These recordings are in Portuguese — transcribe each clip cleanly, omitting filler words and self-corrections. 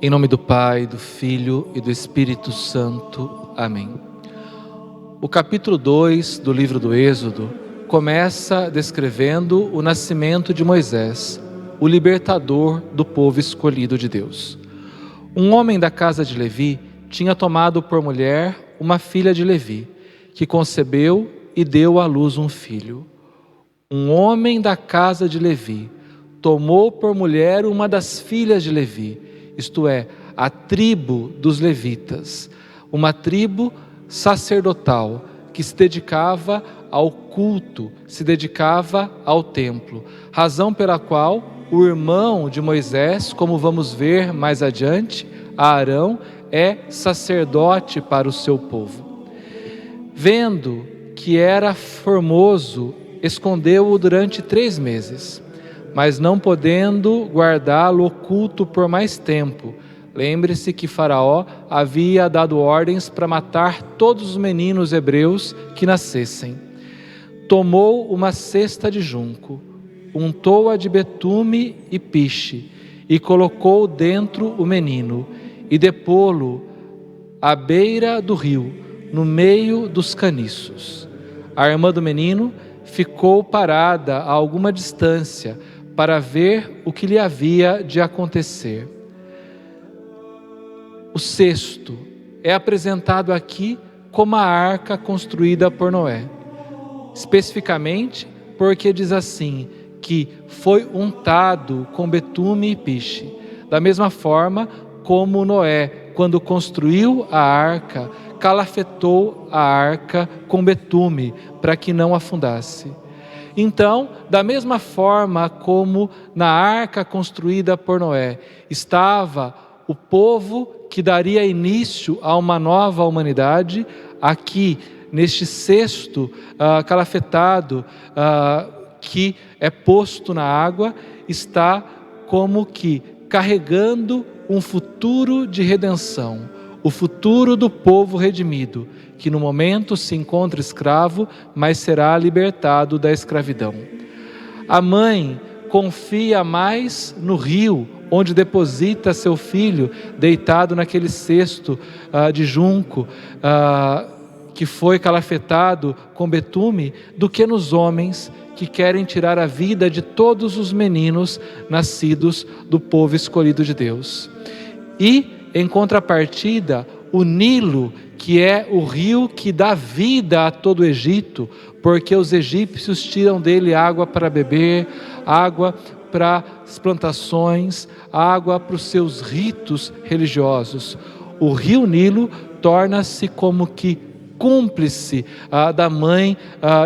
Em nome do Pai, do Filho e do Espírito Santo. Amém. O capítulo 2 do livro do Êxodo começa descrevendo o nascimento de Moisés, o libertador do povo escolhido de Deus. Um homem da casa de Levi tinha tomado por mulher uma filha de Levi, que concebeu e deu à luz um filho. Um homem da casa de Levi tomou por mulher uma das filhas de Levi, isto é, a tribo dos levitas, uma tribo sacerdotal que se dedicava ao culto, se dedicava ao templo, razão pela qual o irmão de Moisés, como vamos ver mais adiante, Arão, é sacerdote para o seu povo. Vendo que era formoso, escondeu-o durante 3 meses. Mas não podendo guardá-lo oculto por mais tempo, lembre-se que Faraó havia dado ordens para matar todos os meninos hebreus que nascessem. Tomou uma cesta de junco, untou-a de betume e piche, e colocou dentro o menino, e depô-lo à beira do rio, no meio dos caniços. A irmã do menino ficou parada a alguma distância, para ver o que lhe havia de acontecer. O cesto é apresentado aqui como a arca construída por Noé, especificamente porque diz assim, que foi untado com betume e piche, da mesma forma como Noé, quando construiu a arca, calafetou a arca com betume, para que não afundasse. Então, da mesma forma como na arca construída por Noé, estava o povo que daria início a uma nova humanidade, aqui, neste cesto calafetado, que é posto na água, está como que carregando um futuro de redenção, o futuro do povo redimido, que no momento se encontra escravo, mas será libertado da escravidão. A mãe confia mais no rio, onde deposita seu filho deitado naquele cesto de junco, que foi calafetado com betume, do que nos homens que querem tirar a vida de todos os meninos nascidos do povo escolhido de Deus. E, em contrapartida, o Nilo, que é o rio que dá vida a todo o Egito, porque os egípcios tiram dele água para beber, água para as plantações, água para os seus ritos religiosos. O rio Nilo torna-se como que cúmplice da mãe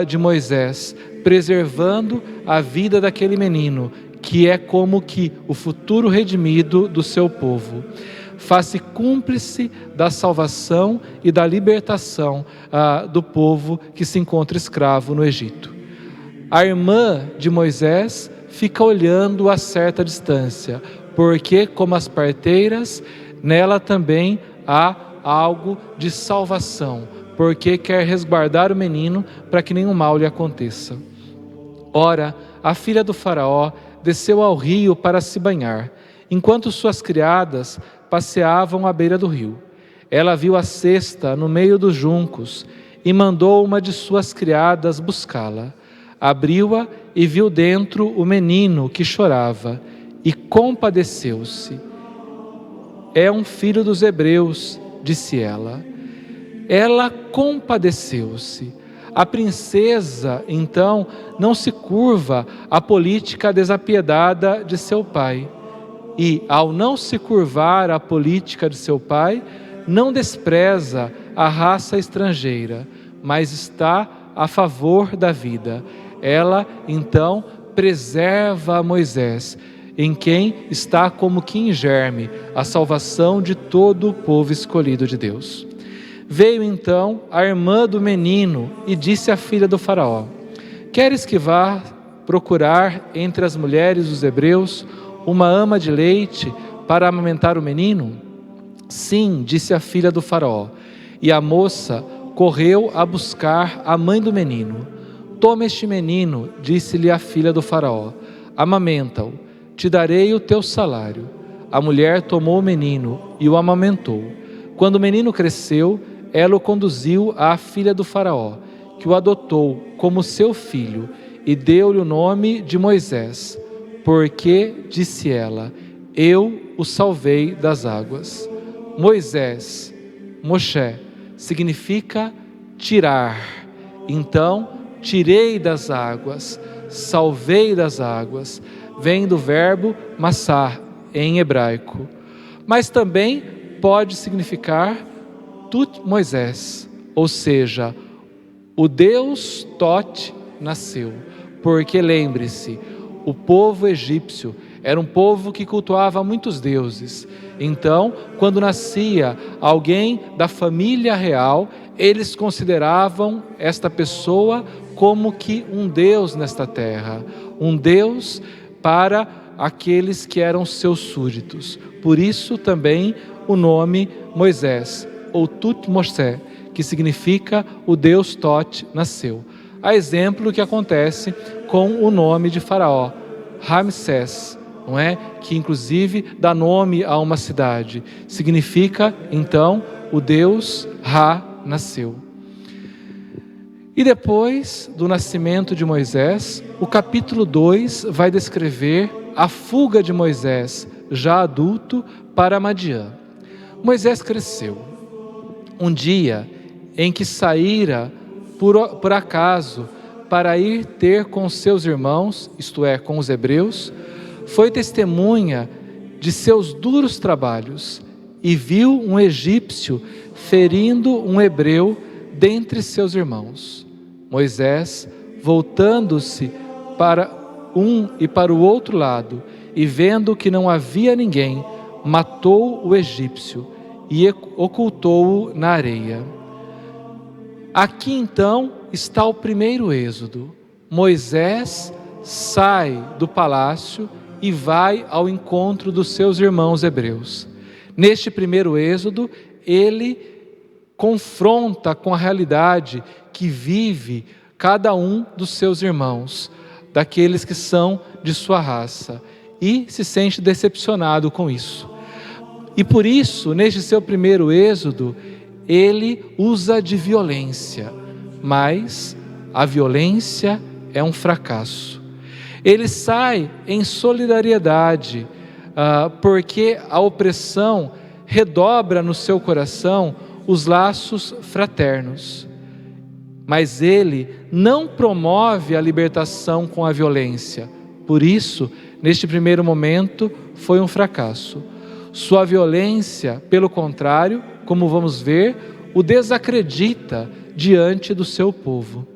de Moisés, preservando a vida daquele menino, que é como que o futuro redimido do seu povo. Faz-se cúmplice da salvação e da libertação do povo que se encontra escravo no Egito. A irmã de Moisés fica olhando a certa distância, porque, como as parteiras, nela também há algo de salvação, porque quer resguardar o menino para que nenhum mal lhe aconteça. Ora, a filha do faraó desceu ao rio para se banhar, enquanto suas criadas passeavam à beira do rio. Ela viu a cesta no meio dos juncos e mandou uma de suas criadas buscá-la. Abriu-a e viu dentro o menino que chorava e compadeceu-se. É um filho dos hebreus, disse ela. Ela compadeceu-se. A princesa, então, não se curva à política desapiedada de seu pai. E, ao não se curvar à política de seu pai, não despreza a raça estrangeira, mas está a favor da vida. Ela, então, preserva Moisés, em quem está como que em germe a salvação de todo o povo escolhido de Deus. Veio, então, a irmã do menino e disse à filha do faraó: queres que vá procurar entre as mulheres dos hebreus uma ama de leite para amamentar o menino? Sim, disse a filha do faraó. E a moça correu a buscar a mãe do menino. Toma este menino, disse-lhe a filha do faraó, amamenta-o, te darei o teu salário. a mulher tomou o menino e o amamentou. Quando o menino cresceu, ela o conduziu à filha do faraó, que o adotou como seu filho, e deu-lhe o nome de Moisés, porque, disse ela, eu o salvei das águas. Moisés, Moshe, significa tirar. Então, tirei das águas, salvei das águas, vem do verbo massar, em hebraico. Mas também pode significar Tut Moisés, ou seja, o Deus Tot nasceu. Porque lembre-se, o povo egípcio era um povo que cultuava muitos deuses. Então, quando nascia alguém da família real, eles consideravam esta pessoa como que um Deus nesta terra, um Deus para aqueles que eram seus súditos. Por isso também o nome Moisés, ou Tut-Moshe, que significa o Deus Tot nasceu. A exemplo que acontece com o nome de Faraó, Ramsés, não é? Que inclusive dá nome a uma cidade. Significa, então, o Deus Ra nasceu. E depois do nascimento de Moisés, o capítulo 2 vai descrever a fuga de Moisés, já adulto, para Madiã. Moisés cresceu. Um dia em que saíra por acaso para ir ter com seus irmãos, isto é, com os hebreus, foi testemunha de seus duros trabalhos e viu um egípcio ferindo um hebreu dentre seus irmãos. Moisés, voltando-se para um e para o outro lado, e vendo que não havia ninguém, matou o egípcio e ocultou-o na areia. Aqui então está o primeiro êxodo. Moisés sai do palácio e vai ao encontro dos seus irmãos hebreus. Neste primeiro êxodo, ele confronta com a realidade que vive cada um dos seus irmãos, daqueles que são de sua raça, e se sente decepcionado com isso. E por isso, neste seu primeiro êxodo, ele usa de violência, mas a violência é um fracasso. Ele sai em solidariedade, porque a opressão redobra no seu coração os laços fraternos. Mas ele não promove a libertação com a violência. Por isso, neste primeiro momento, foi um fracasso. Sua violência, pelo contrário, como vamos ver, o desacredita diante do seu povo.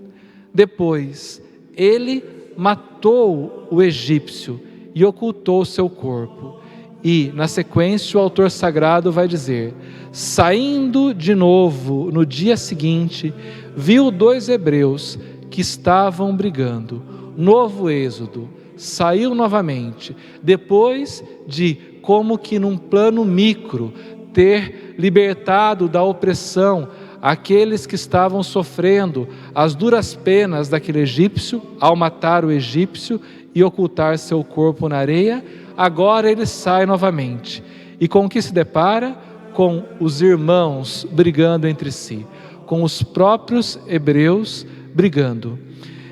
Depois, ele matou o egípcio e ocultou seu corpo. E, na sequência, o autor sagrado vai dizer: saindo de novo no dia seguinte, viu 2 hebreus que estavam brigando. Novo êxodo, saiu novamente, depois de, como que num plano micro, ter libertado da opressão aqueles que estavam sofrendo as duras penas daquele egípcio, ao matar o egípcio e ocultar seu corpo na areia. Agora ele sai novamente. E com o que se depara? Com os irmãos brigando entre si, com os próprios hebreus brigando.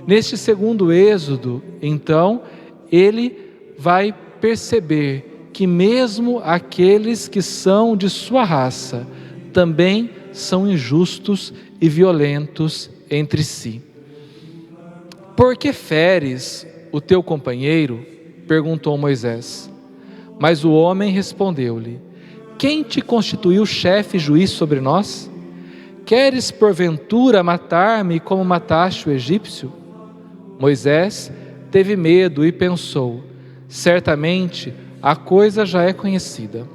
Neste segundo êxodo, então, ele vai perceber que mesmo aqueles que são de sua raça também são injustos e violentos entre si. Por que feres o teu companheiro? Perguntou Moisés. Mas o homem respondeu-lhe: quem te constituiu chefe e juiz sobre nós? Queres porventura matar-me como mataste o egípcio? Moisés teve medo e pensou: certamente a coisa já é conhecida.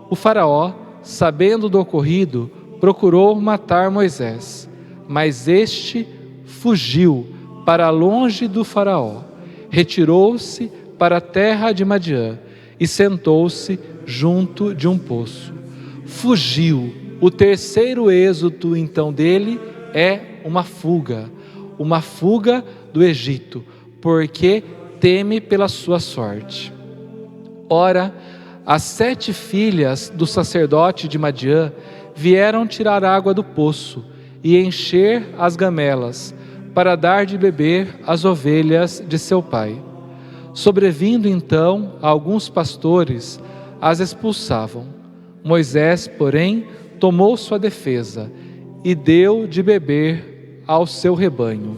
O faraó, sabendo do ocorrido, procurou matar Moisés, mas este fugiu para longe do faraó, retirou-se para a terra de Madiã e sentou-se junto de um poço. Fugiu. O terceiro êxodo então dele é uma fuga do Egito, porque teme pela sua sorte. Ora, as 7 filhas do sacerdote de Madiã vieram tirar água do poço e encher as gamelas, para dar de beber às ovelhas de seu pai. Sobrevindo então alguns pastores, as expulsavam. Moisés, porém, tomou sua defesa e deu de beber ao seu rebanho.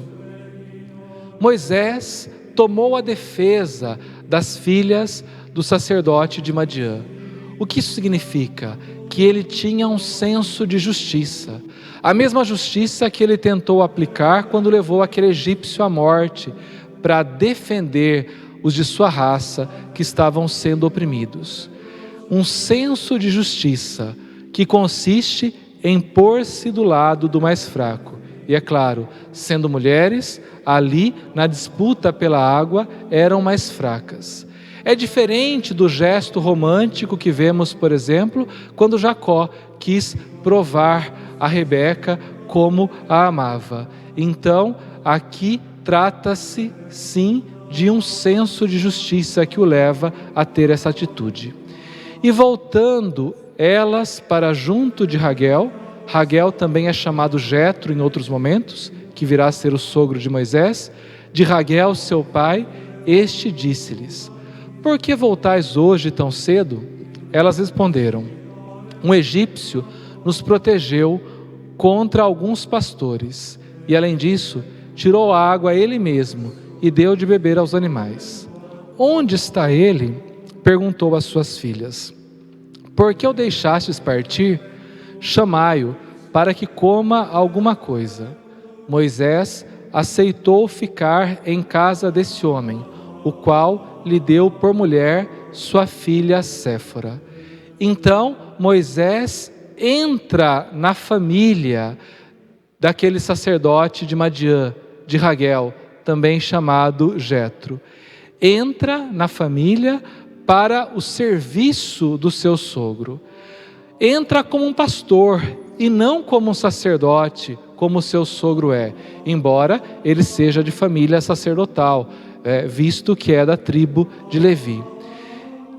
Moisés tomou a defesa das filhas do sacerdote de Madiã. O que isso significa? Que ele tinha um senso de justiça. A mesma justiça que ele tentou aplicar quando levou aquele egípcio à morte, para defender os de sua raça que estavam sendo oprimidos. Um senso de justiça que consiste em pôr-se do lado do mais fraco. E é claro, sendo mulheres, ali na disputa pela água, eram mais fracas. É diferente do gesto romântico que vemos, por exemplo, quando Jacó quis provar a Rebeca como a amava. Então, aqui trata-se, sim, de um senso de justiça que o leva a ter essa atitude. E voltando elas para junto de Raguel, Raguel também é chamado Jetro em outros momentos, que virá a ser o sogro de Moisés, de Raguel, seu pai, este disse-lhes: por que voltais hoje tão cedo? Elas responderam: um egípcio nos protegeu contra alguns pastores, e além disso, tirou a água ele mesmo e deu de beber aos animais. Onde está ele? Perguntou às suas filhas. Por que o deixastes partir? Chamai-o para que coma alguma coisa. Moisés aceitou ficar em casa desse homem, o qual lhe deu por mulher sua filha Séfora. Então Moisés entra na família daquele sacerdote de Madiã, de Raguel, também chamado Jetro. Entra na família para o serviço do seu sogro. Entra como um pastor e não como um sacerdote, como seu sogro é, embora ele seja de família sacerdotal, visto que é da tribo de Levi.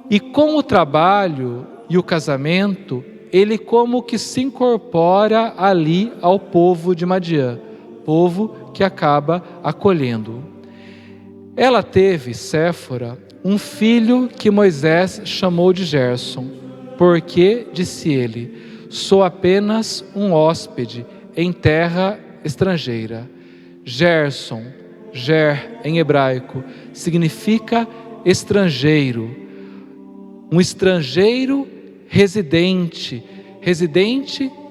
E com o trabalho e o casamento, ele como que se incorpora ali ao povo de Madiã, povo que acaba acolhendo. Ela teve, Séfora, um filho que Moisés chamou de Gerson, porque, disse ele, sou apenas um hóspede em terra estrangeira. Gerson, Ger em hebraico, significa estrangeiro. Um estrangeiro residente,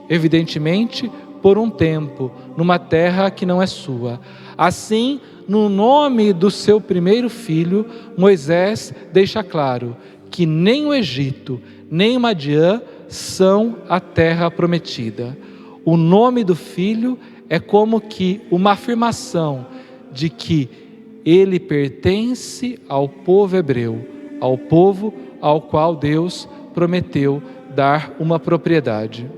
evidentemente, por um tempo, numa terra que não é sua. Assim, no nome do seu primeiro filho, Moisés deixa claro que nem o Egito, nem Madiã são a terra prometida. O nome do filho é como que uma afirmação de que ele pertence ao povo hebreu, ao povo ao qual Deus prometeu dar uma propriedade.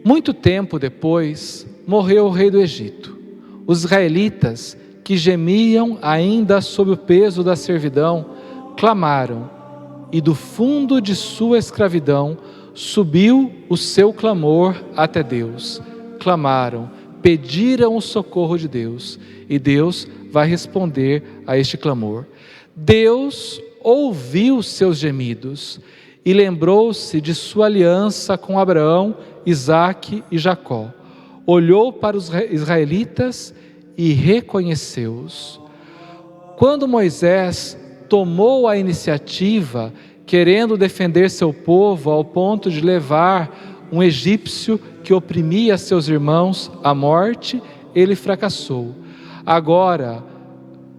Muito tempo depois, morreu o rei do Egito. Os israelitas, que gemiam ainda sob o peso da servidão, clamaram, e do fundo de sua escravidão subiu o seu clamor até Deus. Clamaram, pediram o socorro de Deus, e Deus vai responder a este clamor. Deus ouviu seus gemidos e lembrou-se de sua aliança com Abraão, Isaque e Jacó. Olhou para os israelitas e reconheceu-os. Quando Moisés tomou a iniciativa, querendo defender seu povo ao ponto de levar um egípcio que oprimia seus irmãos à morte, ele fracassou. Agora,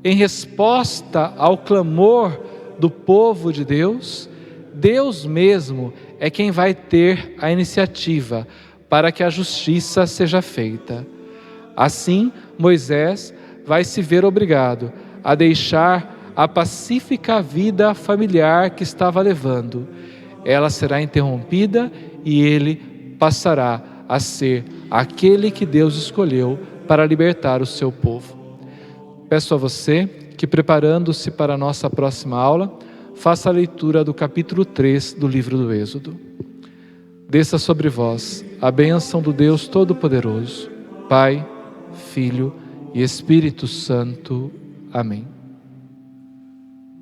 em resposta ao clamor do povo de Deus, Deus mesmo é quem vai ter a iniciativa para que a justiça seja feita. Assim, Moisés vai se ver obrigado a deixar a pacífica vida familiar que estava levando. Ela será interrompida e ele passará a ser aquele que Deus escolheu para libertar o seu povo. Peço a você que, preparando-se para a nossa próxima aula, faça a leitura do capítulo 3 do livro do Êxodo. Desça sobre vós a bênção do Deus Todo-Poderoso, Pai, Filho e Espírito Santo. Amém.